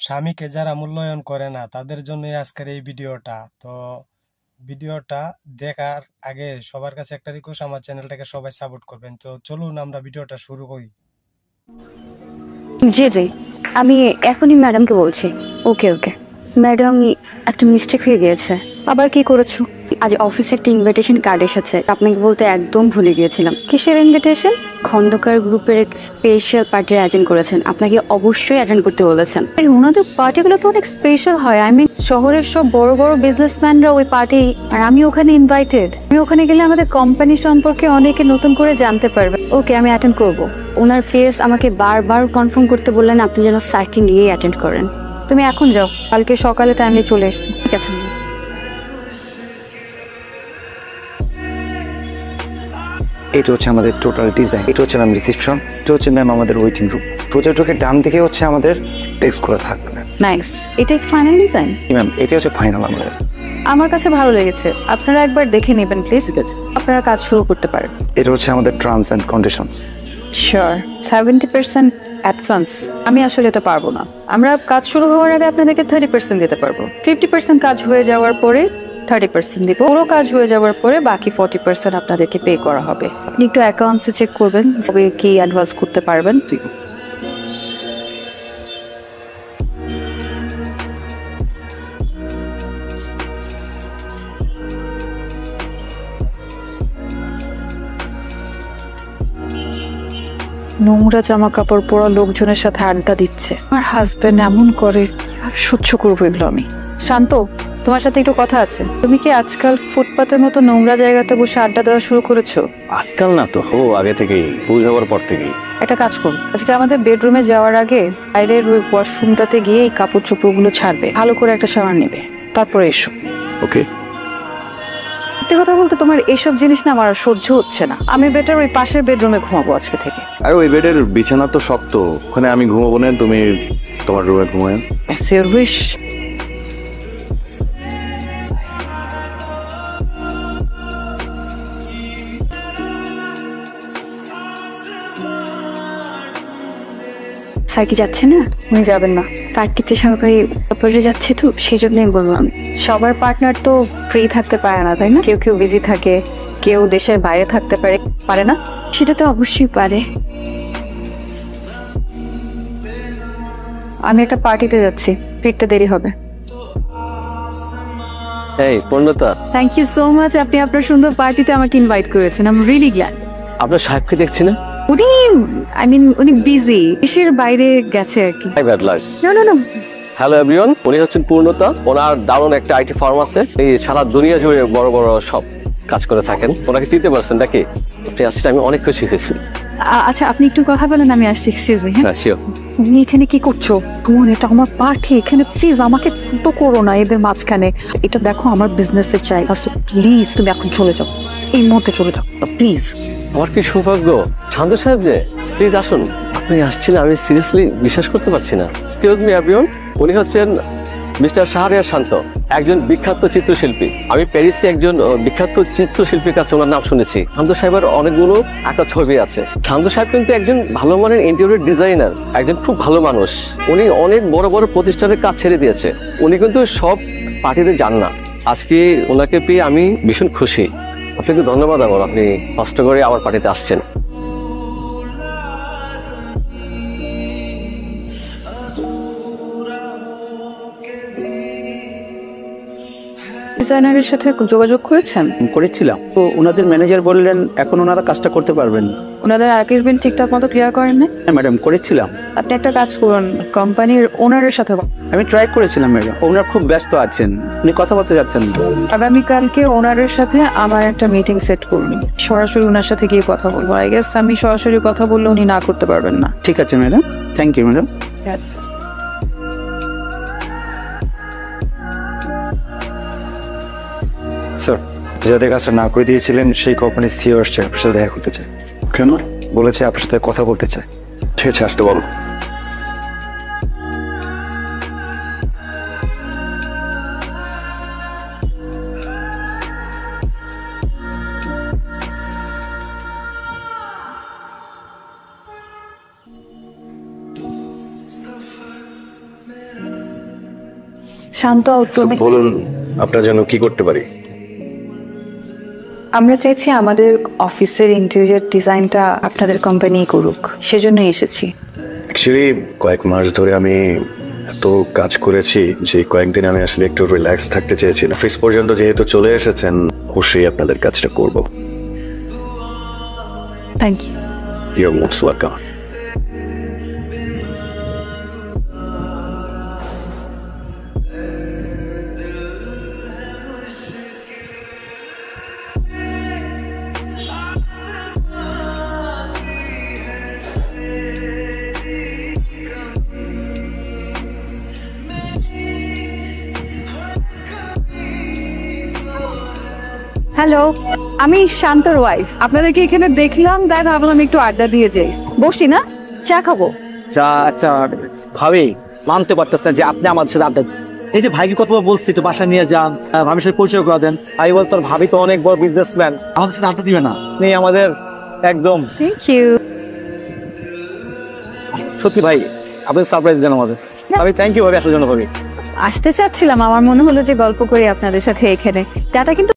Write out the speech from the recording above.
স্বামীকে যারা মূল্যায়ন করে না তাদের জন্যই আজকের এই ভিডিওটা। তো ভিডিওটা দেখার আগে সবার কাছে একটা রিকোয়েস্ট, আমার চ্যানেলটাকে সবাই সাপোর্ট করবেন। তো চলুন আমরা ভিডিওটা শুরু করি। জি জি, আমি এখনই ম্যাডামকে বলছি। ওকে ওকে ম্যাডাম, একটা মিস্টেক হয়ে গিয়েছে। আবার কি করেছো? আজ অফিসে একটা ইনভিটেশন কার্ড এসেছে, আপনাকে বলতে একদম ভুলে গিয়েছিলাম। কিসের ইনভিটেশন? খন্দকার গ্রুপের স্পেশাল পার্টির আয়োজন করেছেন, আপনাকে অবশ্যই অ্যাটেন্ড করতে বলেছেন। ওনাদের পার্টিগুলো তো অনেক স্পেশাল হয়। শহরের সব বড় বড় বিজনেসম্যানরা ওই পার্টি, আর আমি ওখানে ইনভাইটেড। আমি ওখানে গেলে আমাদের কোম্পানি সম্পর্কে অনেকে নতুন করে জানতে পারবে। ওকে, আমি অ্যাটেন্ড করব। ওনার ফেস আমাকে বারবার কনফার্ম করতে বললেন আপনি যেন স্যারকে নিয়েই অ্যাটেন্ড করেন। তুমি এখন যাও, কালকে সকালে টাইমে চলে এসো। ঠিক আছে। এটা হচ্ছে আমাদের টোটাল ডিজাইন। এটা হচ্ছে ম্যাম রিসেপশন। এটা হচ্ছে ম্যাম আমাদের ওয়েটিং রুম। প্রজেক্টরের ডান দিকে হচ্ছে আমাদের ডেস্ক করা থাকবে। নাইস। এটা ফাইনাল ডিজাইন? ম্যাম এটা হচ্ছে ফাইনাল আমাদের। আমার কাছে ভালো লেগেছে, আপনারা একবার দেখে নেবেন প্লিজ। ঠিক আছে, আপনারা কাজ শুরু করতে পারেন। এটা হচ্ছে আমাদের terms and conditions. Sure 70% advance. আমি আসলে এটা পারবো না। আমরা কাজ শুরু হওয়ার আগে আপনাদেরকে 30% দিতে পারবো। 50% কাজ হয়ে যাওয়ার পরে 30% দিব। পুরো কাজ হয়ে যাওয়ার পরে বাকি 40% আপনাদেরকে পে করা হবে। আপনি একটু অ্যাকাউন্টসে চেক করবেন তবে কি অ্যাডভান্স করতে পারবেন। নোংরা জামা কাপড় পরা লোকজনের সাথে আড্ডা দিচ্ছে। আমার হাজবেন্ড এমন করে, সহ্য করবো এগুলো আমি? শান্ত, তোমার সাথে একটু কথা আছে। তুমি কি আজকাল ফুটপাতের মতো নোংরা জায়গাতে বসে আড্ডা দেওয়া শুরু করেছো? আজকাল না তো, আগে থেকেই, বুঝ হওয়ার পর থেকেই। একটা কাজ করুন, আজকে আমাদের বেডরুমে যাওয়ার আগে বাইরের ওই ওয়াশরুমটাতে গিয়ে এই কাপড় চোপড়গুলো ছাড়বে, ভালো করে একটা শাওয়ার নেবে, তারপরে এসো। ওকে। সত্যি কথা বলতে তোমার এইসব জিনিস না আমার সহ্য হচ্ছে না। আমি বেটার ওই পাশের বেডরুমে ঘুমাবো আজকে থেকে। আর ওই বেডের বিছানা তো শক্ত, ওখানে আমি ঘুমাবো না, তুমি তোমার রুমে ঘুমায়। Your wish. স্যার কি যাচ্ছে না? উনি যাবেন না, পার্টিতে সবাই ব্যাপারে যাচ্ছে তো সেই জন্যই বললাম। সবার পার্টনার তো ফ্রি থাকতে পারে না, তাই না? কেউ কেউ বিজি থাকে, কেউ দেশের বাইরে থাকতে পারে না? সেটা তো অবশ্যই পারে। আমি একটা পার্টিতে যাচ্ছি, ফিরতে দেরি হবে। এই পূর্ণতা, থ্যাংক ইউ সো মাচ, আপনি আপনার সুন্দর পার্টিতে আমাকে ইনভাইট করেছেন। I am really glad. আপনার সাহেবকে দেখছি না? উনি বিজি, দেশের বাইরে গেছে আর কি। Bad luck. না। হ্যালো এভরিওয়ান, উনি হচ্ছেন পূর্ণতা। ওনার দারুণ একটা আইটি ফার্ম আছে, এই সারা দুনিয়া জুড়ে বড় বড় সব কাজ করে থাকেন। ওনাকে চিনতে পারছেন নাকি? আপনি আসলে আমি অনেক খুশি হয়েছি। আচ্ছা, আপনি একটু কথা বলেন, আমি আসছি। Excuse me. হ্যাঁ শিওর। তুমি এখানে কি করছো? বোন, এটা আমার পার্টি, এখানে প্লিজ আমাকে তো করো না এদের মাঝখানে। এটা দেখো আমার বিজনেসের জায়গা, প্লিজ তুমি এখন চলে যাও, এই মুহূর্তে চলে যাও প্লিজ। আমার কি সৌভাগ্য। শান্ত সাহেব যে, প্লিজ আসুন। আপনি আসছিলেন, আমি সিরিয়াসলি বিশ্বাস করতে পারছি না। এক্সকিউজ মি এভরিওয়ান, উনি হচ্ছেন মিস্টার শাহরিয়ার শান্ত, একজন বিখ্যাত চিত্রশিল্পী। আমি প্যারিসে একজন বিখ্যাত চিত্রশিল্পীর কাছে ওনার নাম শুনেছি। শান্ত সাহেবের অনেকগুলো একটা ছবি আছে। শান্ত সাহেব কিন্তু একজন ভালো মানের ইন্টেরিয়র ডিজাইনার, একজন খুব ভালো মানুষ। উনি অনেক বড় বড় প্রতিষ্ঠানের কাজ ছেড়ে দিয়েছে। উনি কিন্তু সব পার্টিতে যান না। আজকে ওনাকে পেয়ে আমি ভীষণ খুশি। আপনাকে ধন্যবাদ আমার, আপনি কষ্ট করে আমার পার্টিতে আসছেন। ডিজাইনারের সাথে যোগাযোগ করেছিলাম তো ওনাদের ম্যানেজার বললেন এখন ওনারা কাজটা করতে পারবেন না। ওনাদের অ্যাগ্রিমেন্ট ঠিকঠাক মতো ক্লিয়ার করেন না? হ্যাঁ ম্যাডাম, করেছিলাম। আপনি একটা কাজ করুন, কোম্পানির ওনারের সাথে। আমি ট্রাই করেছিলাম ম্যাডাম, ওনার খুব ব্যস্ত আছেন, উনি কথা বলতে যাচ্ছেন না। আগামীকালকে ওনারের সাথে আমার একটা মিটিং সেট করুন, সরাসরি ওনার সাথে গিয়ে কথা বলবো। আই গেস আমি সরাসরি কথা বললে উনি না করতে পারবেন না। ঠিক আছে madam, thank you madam. Sir, যাদের কাজটা না করে দিয়েছিলেন সেই কোম্পানির সিইও আসছে, আপনার সাথে দেখা করতে চায়। কেন? বলেছে আপনার সাথে কথা বলতে চায়। ঠিক আছে, আসতে বলো। सफर मेरा শান্ত আউটরুমে বলুন আপনার জন্য কি করতে পারি? আমরা চাইছি আমাদের অফিসের ইন্টেরিয়র ডিজাইনটা আপনাদের কোম্পানি করুক, সেজন্য এসেছি। অ্যাকচুয়ালি কয়েক মাস ধরে আমি এত কাজ করেছি যে কয়েকদিন আমি আসলে একটু রিল্যাক্স থাকতে চেয়েছিলাম। অফিস পর্যন্ত যেহেতু চলে এসেছেন, অবশ্যই আপনাদের কাজটা করব। Thank you. You are most welcome. Hello, আমি শান্তর ওয়াইফ। আপনাদেরকে এখানে দেখলাম, তাই ভাবলাম একটু আড্ডা দিয়ে যাই। বসি না, চা খাবো। আচ্ছা ভাবি, মানতে পারতেছেন যে আপনি আমাদের সাথে আড্ডা, এই যে ভাইকে কতবার বলছি একটু বাসা নিয়ে যান, ভাবির সাথে পরিচয় করে দেন। ভাই বল তোর ভাবি তো অনেক বড় বিজনেসম্যান, আমাদের সাথে আড্ডা দিবে না? নেই আমাদের একদম। Thank you. সত্যি ভাই, আপনি সারপ্রাইজ দেন আমাদের। ভাবি থ্যাংক ইউ ভাবি আসার জন্য। ভাবি আসতে চাচ্ছিলাম, আমার মনে হলো যে গল্প করি আপনাদের সাথে এখানে। চাটা কিন্তু